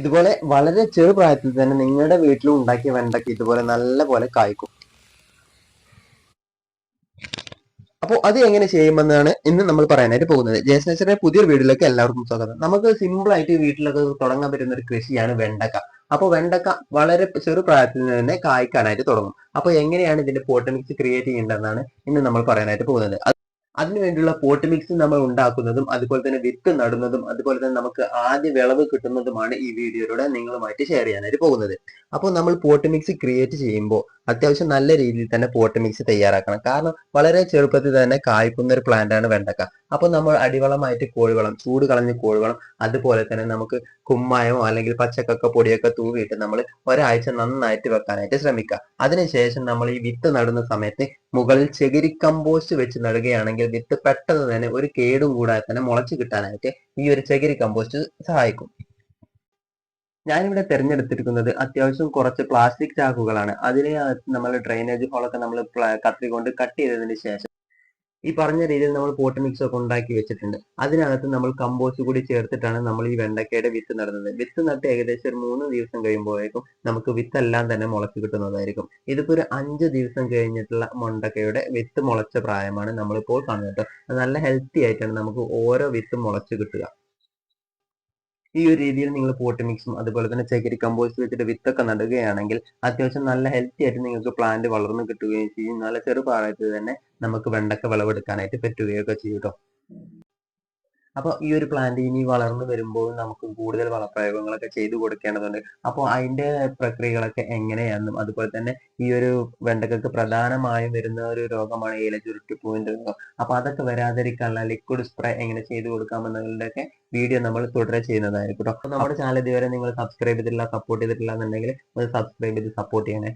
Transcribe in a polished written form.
ഇതുപോലെ വളരെ ചെറുപ്രായത്തിൽ തന്നെ നിങ്ങളുടെ വീട്ടിലും ഉണ്ടാക്കിയ വെണ്ടയ്ക്ക ഇതുപോലെ നല്ല പോലെ കായ്ക്കും. അപ്പോൾ അത് എങ്ങനെ ചെയ്യുമെന്നാണ് ഇന്ന് നമ്മൾ പറയാനായിട്ട് പോകുന്നത്. ജയസ്നേച്ചറിന്റെ പുതിയൊരു വീഡിയോയിലേക്ക് എല്ലാവർക്കും സ്വാഗതം. നമുക്ക് സിമ്പിൾ ആയിട്ട് വീട്ടിലൊക്കെ തുടങ്ങാൻ പറ്റുന്ന ഒരു കൃഷിയാണ് വെണ്ടക്ക. അപ്പോൾ വെണ്ടക്ക വളരെ ചെറുപ്രായത്തിൽ തന്നെ കായ്ക്കാനായിട്ട് തുടങ്ങും. അപ്പോൾ എങ്ങനെയാണ് ഇതിന്റെ പോട്ട് മിക്സ് ക്രിയേറ്റ് ചെയ്യേണ്ടതെന്നാണ് ഇന്ന് നമ്മൾ പറയാനായിട്ട് പോകുന്നത്. അതിനുവേണ്ടിയുള്ള പോട്ട് മിക്സ് നമ്മൾ ഉണ്ടാക്കുന്നതും അതുപോലെ തന്നെ വിത്ത് നടുന്നതും അതുപോലെ തന്നെ നമുക്ക് ആദ്യ വിളവ് കിട്ടുന്നതുമാണ് ഈ വീഡിയോയിലൂടെ നിങ്ങളുമായിട്ട് ഷെയർ ചെയ്യാനായിട്ട് പോകുന്നത്. അപ്പോൾ നമ്മൾ പോട്ട് മിക്സ് ക്രിയേറ്റ് ചെയ്യുമ്പോൾ അത്യാവശ്യം നല്ല രീതിയിൽ തന്നെ പോട്ട് മിക്സ് തയ്യാറാക്കണം. കാരണം വളരെ ചെറുപ്പത്തിൽ തന്നെ കായ്ക്കുന്ന ഒരു പ്ലാന്റ് ആണ് വെണ്ടക്ക. അപ്പോൾ നമ്മൾ അടിവളമായിട്ട് കോഴിവളം, ചൂട് കളഞ്ഞ കോഴിവളം, അതുപോലെ തന്നെ നമുക്ക് കുമ്മായമോ അല്ലെങ്കിൽ പച്ചക്കക്ക പൊടിയൊക്കെ തൂവിയിട്ട് നമ്മൾ ഒരാഴ്ച നന്നായിട്ട് വെക്കാനായിട്ട് ശ്രമിക്കുക. അതിനുശേഷം നമ്മൾ ഈ വിത്ത് നടുന്ന സമയത്ത് മുകളിൽ ചകിരി കമ്പോസ്റ്റ് വെച്ച് നടുകയാണെങ്കിൽ വിത്ത് പെട്ടെന്ന് തന്നെ ഒരു കേടും കൂടാതെ തന്നെ മുളച്ചു കിട്ടാനായിട്ട് ഈ ഒരു ചകിരി കമ്പോസ്റ്റ് സഹായിക്കും. ഞാനിവിടെ തിരഞ്ഞെടുത്തിരിക്കുന്നത് അത്യാവശ്യം കുറച്ച് പ്ലാസ്റ്റിക് ചാക്കുകളാണ്. അതിന് നമ്മൾ ഡ്രെയിനേജ് ഹോളൊക്കെ നമ്മൾ കത്രി കൊണ്ട് കട്ട് ചെയ്തതിന് ശേഷം ഈ പറഞ്ഞ രീതിയിൽ നമ്മൾ പോട്ട് മിക്സ് ഒക്കെ ഉണ്ടാക്കി വെച്ചിട്ടുണ്ട്. അതിനകത്ത് നമ്മൾ കമ്പോസ്റ്റ് കൂടി ചേർത്തിട്ടാണ് നമ്മൾ ഈ വെണ്ടക്കയുടെ വിത്ത് നടുന്നത്. വിത്ത് നട്ട് ഏകദേശം ഒരു 3 ദിവസം കഴിയുമ്പോഴേക്കും നമുക്ക് വിത്തെല്ലാം തന്നെ മുളച്ച് കിട്ടുന്നതായിരിക്കും. ഇതിപ്പോ ഒരു 5 ദിവസം കഴിഞ്ഞിട്ടുള്ള വെണ്ടക്കയുടെ വിത്ത് മുളച്ച പ്രായമാണ് നമ്മളിപ്പോൾ കാണുന്നത്. നല്ല ഹെൽത്തി ആയിട്ടാണ് നമുക്ക് ഓരോ വിത്തും മുളച്ച് കിട്ടുക. ഈ ഒരു രീതിയിൽ നിങ്ങൾ പോട്ട് മിക്സും അതുപോലെ തന്നെ ചകിരി കമ്പോസ്റ്റ് വെച്ചിട്ട് വിത്തൊക്കെ നടുകയാണെങ്കിൽ അത്യാവശ്യം നല്ല ഹെൽത്തി ആയിട്ട് നിങ്ങൾക്ക് പ്ലാന്റ് വളർന്നു കിട്ടുകയും ചെയ്യും. നല്ല ചെറുപ്രായത്തിൽ തന്നെ നമുക്ക് വെണ്ടക്ക വിളവെടുക്കാനായിട്ട് പറ്റുകയൊക്കെ ചെയ്യും ട്ടോ. അപ്പോൾ ഈ ഒരു പ്ലാന്റ് ഇനി വളർന്നു വരുമ്പോൾ നമുക്ക് കൂടുതൽ വളപ്രയോഗങ്ങളൊക്കെ ചെയ്തു കൊടുക്കേണ്ടതുണ്ട്. അപ്പോൾ അതിന്റെ പ്രക്രിയകളൊക്കെ എങ്ങനെയാണെന്നും അതുപോലെ തന്നെ ഈ ഒരു വെണ്ടക്കക്ക് പ്രധാനമായും വരുന്ന ഒരു രോഗമാണ് ഇല ചുരുട്ടിപ്പൂവിന്റെ രോഗം. അപ്പോൾ അതൊക്കെ വരാതിരിക്കാനുള്ള ലിക്വിഡ് സ്പ്രേ എങ്ങനെ ചെയ്തു കൊടുക്കാമെന്നുള്ളതൊക്കെ വീഡിയോ നമ്മൾ തുടരെ ചെയ്യുന്നതായിരിക്കും ട്ടോ. അപ്പോൾ നമ്മുടെ ചാനൽ ഇതുവരെ നിങ്ങൾ സബ്സ്ക്രൈബ് ചെയ്തിട്ടില്ല, സപ്പോർട്ട് ചെയ്തിട്ടില്ല എന്നുണ്ടെങ്കിൽ ഒന്ന് സബ്സ്ക്രൈബ് ചെയ്ത് സപ്പോർട്ട് ചെയ്യണേ.